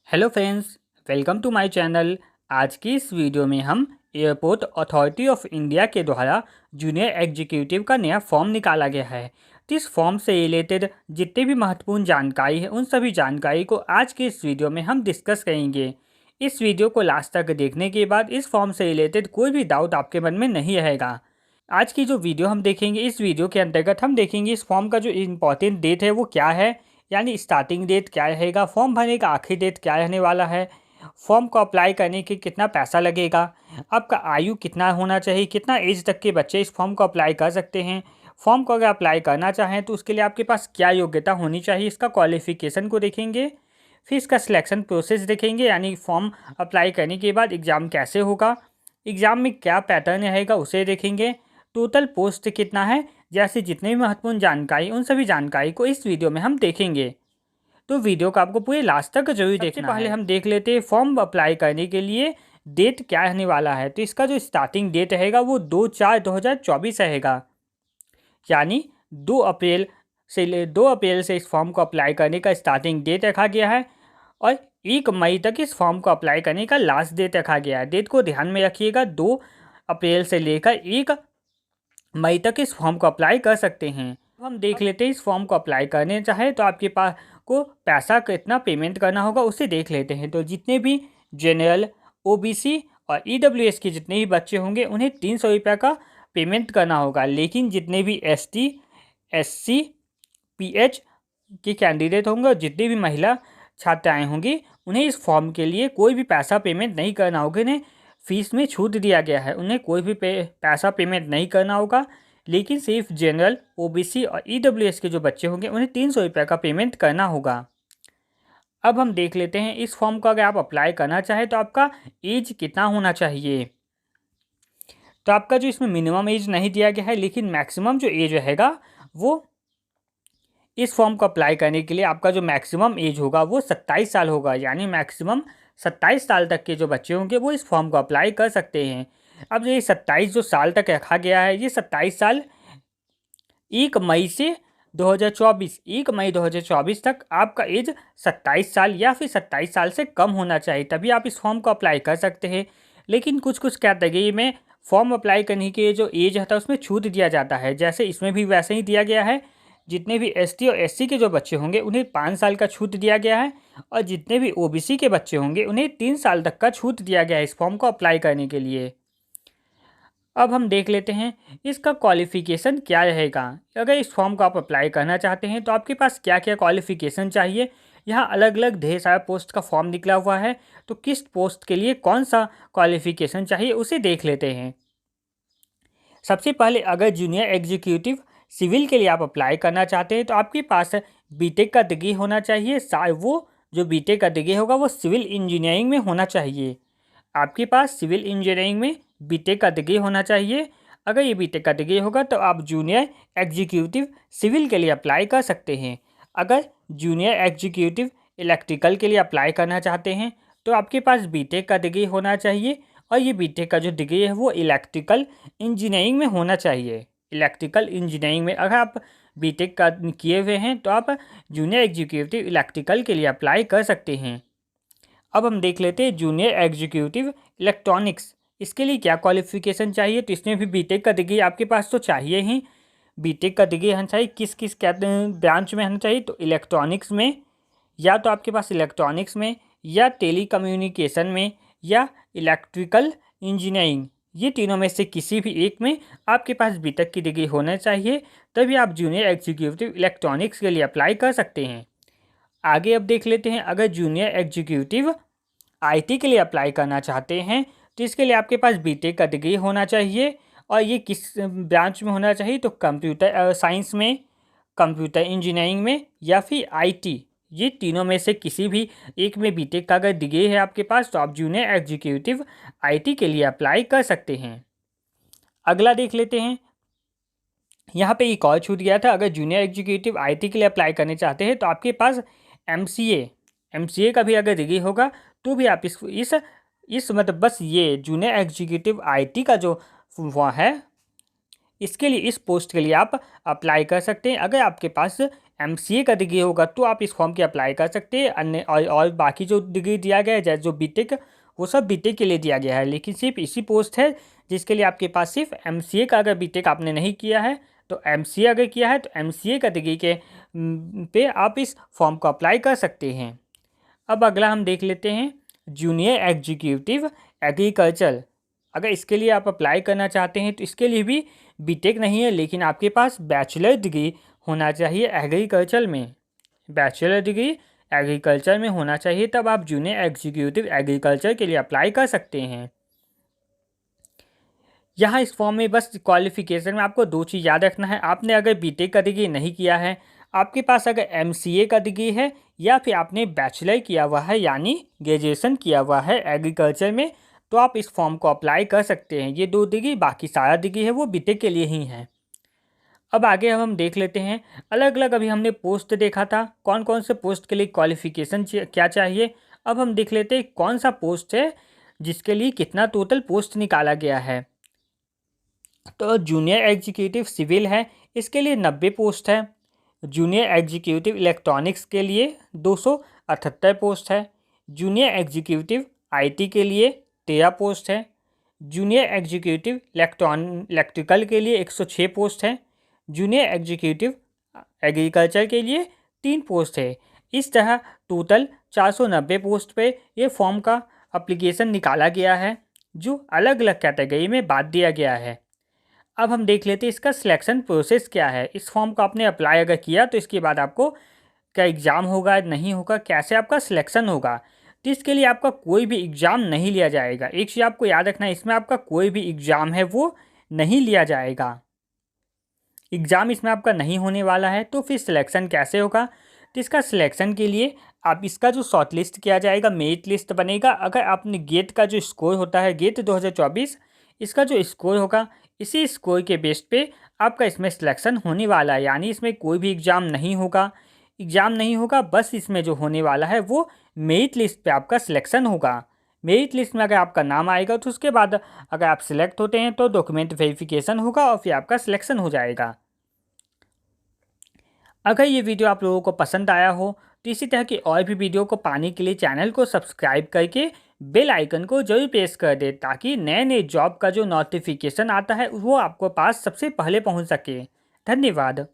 Hello friends, welcome to my channel. आज की इस वीडियो में हम एयरपोर्ट अथॉरिटी ऑफ इंडिया के द्वारा जूनियर एग्जीक्यूटिव का नया फॉर्म निकाला गया है। तो इस फॉर्म से रिलेटेड जितने भी महत्वपूर्ण जानकारी है उन सभी जानकारी को आज के इस वीडियो में हम डिस्कस करेंगे। इस वीडियो को लास्ट तक देखने के बाद इस फॉर्म से रिलेटेड कोई भी डाउट आपके मन में नहीं रहेगा। आज की जो वीडियो हम देखेंगे, इस वीडियो के अंतर्गत हम देखेंगे इस फॉर्म का जो इम्पॉर्टेंट डेट है वो क्या है, यानी स्टार्टिंग डेट क्या रहेगा, फॉर्म भरने का आखिरी डेट क्या रहने वाला है, फॉर्म को अप्लाई करने के कितना पैसा लगेगा, आपका आयु कितना होना चाहिए, कितना एज तक के बच्चे इस फॉर्म को अप्लाई कर सकते हैं, फॉर्म को अगर अप्लाई करना चाहें तो उसके लिए आपके पास क्या योग्यता होनी चाहिए, इसका क्वालिफिकेशन को देखेंगे। फिर इसका सिलेक्शन प्रोसेस देखेंगे, यानी फॉर्म अप्लाई करने के बाद एग्ज़ाम कैसे होगा, एग्ज़ाम में क्या पैटर्न रहेगा उसे देखेंगे, टोटल पोस्ट कितना है, जैसे जितने भी महत्वपूर्ण जानकारी उन सभी जानकारी को इस वीडियो में हम देखेंगे। तो वीडियो को आपको पूरे लास्ट तक जरूर देखना है। पहले हम देख लेते हैं फॉर्म अप्लाई करने के लिए डेट क्या रहने वाला है। तो इसका जो स्टार्टिंग डेट रहेगा वो 2/4/2024 रहेगा, यानी 2 अप्रैल से इस फॉर्म को अप्लाई करने का स्टार्टिंग डेट रखा गया है और 1 मई तक इस फॉर्म को अप्लाई करने का लास्ट डेट रखा गया है। डेट को ध्यान में रखिएगा, 2 अप्रैल से लेकर 1 मई तक इस फॉर्म को अप्लाई कर सकते हैं। अब हम देख लेते हैं इस फॉर्म को अप्लाई करने चाहे तो आपके पास को पैसा कितना पेमेंट करना होगा उसे देख लेते हैं। तो जितने भी जनरल, ओबीसी और ईडब्ल्यूएस के जितने भी बच्चे होंगे उन्हें 300 रुपये का पेमेंट करना होगा, लेकिन जितने भी एसटी, एससी, पीएच के कैंडिडेट होंगे और जितनी भी महिला छात्राएं होंगी उन्हें इस फॉर्म के लिए कोई भी पैसा पेमेंट नहीं करना होगा। उन्हें फीस में छूट दिया गया है, उन्हें कोई भी पैसा पेमेंट नहीं करना होगा, लेकिन सिर्फ जनरल, ओबीसी और ईडब्ल्यूएस के जो बच्चे होंगे उन्हें 300 रुपये का पेमेंट करना होगा। अब हम देख लेते हैं इस फॉर्म को अगर आप अप्लाई करना चाहें तो आपका एज कितना होना चाहिए। तो आपका जो इसमें मिनिमम एज नहीं दिया गया है, लेकिन मैक्सिमम जो एज रहेगा वो इस फॉर्म को अप्लाई करने के लिए आपका जो मैक्सिमम एज होगा वो 27 साल होगा, यानी मैक्सिमम 27 साल तक के जो बच्चे होंगे वो इस फॉर्म को अप्लाई कर सकते हैं। अब ये 27 जो साल तक रखा गया है, ये 27 साल 1 मई से 2024 1 मई 2024 तक आपका एज 27 साल या फिर 27 साल से कम होना चाहिए, तभी आप इस फॉर्म को अप्लाई कर सकते हैं। लेकिन कुछ कुछ कैटेगरी में फॉर्म अप्लाई करने के जो एज होता है उसमें छूट दिया जाता है, जैसे इसमें भी वैसे ही दिया गया है। जितने भी एसटी और एससी के जो बच्चे होंगे उन्हें 5 साल का छूट दिया गया है और जितने भी ओबीसी के बच्चे होंगे उन्हें 3 साल तक का छूट दिया गया है इस फॉर्म को अप्लाई करने के लिए। अब हम देख लेते हैं इसका क्वालिफ़िकेशन क्या रहेगा। अगर इस फॉर्म को आप अप्लाई करना चाहते हैं तो आपके पास क्या क्या क्वालिफ़िकेशन चाहिए। यहाँ अलग अलग ढेर सारा पोस्ट का फॉर्म निकला हुआ है, तो किस पोस्ट के लिए कौन सा क्वालिफ़िकेशन चाहिए उसे देख लेते हैं। सबसे पहले अगर जूनियर एग्जीक्यूटिव सिविल के लिए आप अप्लाई करना चाहते हैं तो आपके पास बीटेक का डिग्री होना चाहिए। वो जो बीटेक का डिग्री होगा वो सिविल इंजीनियरिंग में होना चाहिए। आपके पास सिविल इंजीनियरिंग में बीटेक का डिग्री होना चाहिए। अगर ये बीटेक का डिग्री होगा तो आप जूनियर एग्जीक्यूटिव सिविल के लिए अप्लाई कर सकते हैं। अगर जूनियर एग्जीक्यूटिव इलेक्ट्रिकल के लिए अप्लाई करना चाहते हैं तो आपके पास बीटेक का डिग्री होना चाहिए और ये बीटेक का जो डिग्री है वो इलेक्ट्रिकल इंजीनियरिंग में होना चाहिए। इलेक्ट्रिकल इंजीनियरिंग में अगर आप बीटेक का किए हुए हैं तो आप जूनियर एग्जीक्यूटिव इलेक्ट्रिकल के लिए अप्लाई कर सकते हैं। अब हम देख लेते हैं जूनियर एग्जीक्यूटिव इलेक्ट्रॉनिक्स, इसके लिए क्या क्वालिफिकेशन चाहिए। तो इसमें भी बीटेक का डिग्री आपके पास तो चाहिए ही। बीटेक का डिग्री होना चाहिए, किस किस क्या ब्रांच में होना चाहिए, तो इलेक्ट्रॉनिक्स में, या तो आपके पास इलेक्ट्रॉनिक्स में या टेलीकम्युनिकेशन में या इलेक्ट्रिकल इंजीनियरिंग, ये तीनों में से किसी भी एक में आपके पास बीटेक की डिग्री होना चाहिए, तभी आप जूनियर एग्जीक्यूटिव इलेक्ट्रॉनिक्स के लिए अप्लाई कर सकते हैं। आगे अब देख लेते हैं अगर जूनियर एग्जीक्यूटिव आईटी के लिए अप्लाई करना चाहते हैं तो इसके लिए आपके पास बीटेक का डिग्री होना चाहिए और ये किस ब्रांच में होना चाहिए, तो कंप्यूटर साइंस में, कंप्यूटर इंजीनियरिंग में या फिर आईटी, ये तीनों में से किसी भी एक में बीटेक का अगर डिग्री है आपके पास तो आप जूनियर एग्जीक्यूटिव आईटी के लिए अप्लाई कर सकते हैं। अगला देख लेते हैं, यहाँ पे एक और छूट गया था। अगर जूनियर एग्जीक्यूटिव आईटी के लिए अप्लाई करना चाहते हैं तो आपके पास एमसीए का भी अगर डिग्री होगा तो भी आप इस मतलब बस ये जूनियर एग्जीक्यूटिव आईटी का जो वह है इसके लिए, इस पोस्ट के लिए आप अप्लाई कर सकते हैं अगर आपके पास एमसीए का डिग्री होगा तो आप इस फॉर्म की अप्लाई कर सकते हैं। अन्य और बाकी जो डिग्री दिया गया है जैसे जो बीटेक, वो सब बीटेक के लिए दिया गया है, लेकिन सिर्फ इसी पोस्ट है जिसके लिए आपके पास सिर्फ एमसीए का, अगर बीटेक आपने नहीं किया है तो एमसीए अगर किया है तो एमसीए का डिग्री के पे आप इस फॉर्म को अप्लाई कर सकते हैं। अब अगला हम देख लेते हैं जूनियर एग्जीक्यूटिव एग्रीकल्चर। अगर इसके लिए आप अप्लाई करना चाहते हैं तो इसके लिए भी बीटेक नहीं है, लेकिन आपके पास बैचलर डिग्री होना चाहिए एग्रीकल्चर में। बैचलर डिग्री एग्रीकल्चर में होना चाहिए, तब आप जूनियर एग्जीक्यूटिव एग्रीकल्चर के लिए अप्लाई कर सकते हैं। यहाँ इस फॉर्म में बस क्वालिफिकेशन में आपको 2 चीज़ याद रखना है। आपने अगर बीटेक का डिग्री नहीं किया है, आपके पास अगर एमसीए का डिग्री है, या फिर आपने बैचलर किया हुआ है यानी ग्रेजुएशन किया हुआ है एग्रीकल्चर में, तो आप इस फॉर्म को अप्लाई कर सकते हैं। ये 2 डिग्री, बाकी सारा डिग्री है वो बीटेक के लिए ही है। अब आगे हम देख लेते हैं अलग अलग, अभी हमने पोस्ट देखा था कौन कौन से पोस्ट के लिए क्वालिफिकेशन क्या चाहिए। अब हम देख लेते हैं कौन सा पोस्ट है जिसके लिए कितना टोटल पोस्ट निकाला गया है। तो जूनियर एग्जीक्यूटिव सिविल है, इसके लिए 90 पोस्ट है। जूनियर एग्जीक्यूटिव इलेक्ट्रॉनिक्स के लिए 278 पोस्ट है। जूनियर एग्जीक्यूटिव आईटी के लिए 13 पोस्ट है। जूनियर एग्जीक्यूटिव इलेक्ट्रिकल के लिए 106 पोस्ट है। जूनियर एग्जीक्यूटिव एग्रीकल्चर के लिए 3 पोस्ट है। इस तरह टोटल 490 पोस्ट पे ये फॉर्म का एप्लीकेशन निकाला गया है, जो अलग अलग कैटेगरी में बांट दिया गया है। अब हम देख लेते हैं इसका सिलेक्शन प्रोसेस क्या है। इस फॉर्म को आपने अप्लाई अगर किया तो इसके बाद आपको क्या एग्ज़ाम होगा, नहीं होगा, कैसे आपका सिलेक्शन होगा। तो इसके लिए आपका कोई भी एग्ज़ाम नहीं लिया जाएगा। एक चीज़ आपको याद रखना है, इसमें आपका कोई भी एग्ज़ाम है वो नहीं लिया जाएगा। एग्ज़ाम इसमें आपका नहीं होने वाला है। तो फिर सिलेक्शन कैसे होगा, तो इसका सिलेक्शन के लिए आप इसका जो शॉर्ट लिस्ट किया जाएगा, मेरिट लिस्ट बनेगा। अगर आपने गेट का जो स्कोर होता है, गेट 2024, इसका जो स्कोर होगा, इसी स्कोर के बेस पे आपका इसमें सिलेक्शन होने वाला है। यानी इसमें कोई भी एग्ज़ाम नहीं होगा, बस इसमें जो होने वाला है वो मेरिट लिस्ट पे आपका सिलेक्शन होगा। मेरिट लिस्ट में अगर आपका नाम आएगा तो उसके बाद अगर आप सिलेक्ट होते हैं तो डॉक्यूमेंट वेरिफिकेशन होगा और फिर आपका सिलेक्शन हो जाएगा। अगर ये वीडियो आप लोगों को पसंद आया हो तो इसी तरह की और भी वीडियो को पाने के लिए चैनल को सब्सक्राइब करके बेल आइकन को जरूर प्रेस कर दे, ताकि नए नए जॉब का जो नोटिफिकेशन आता है वो आपको पास सबसे पहले पहुंच सके। धन्यवाद।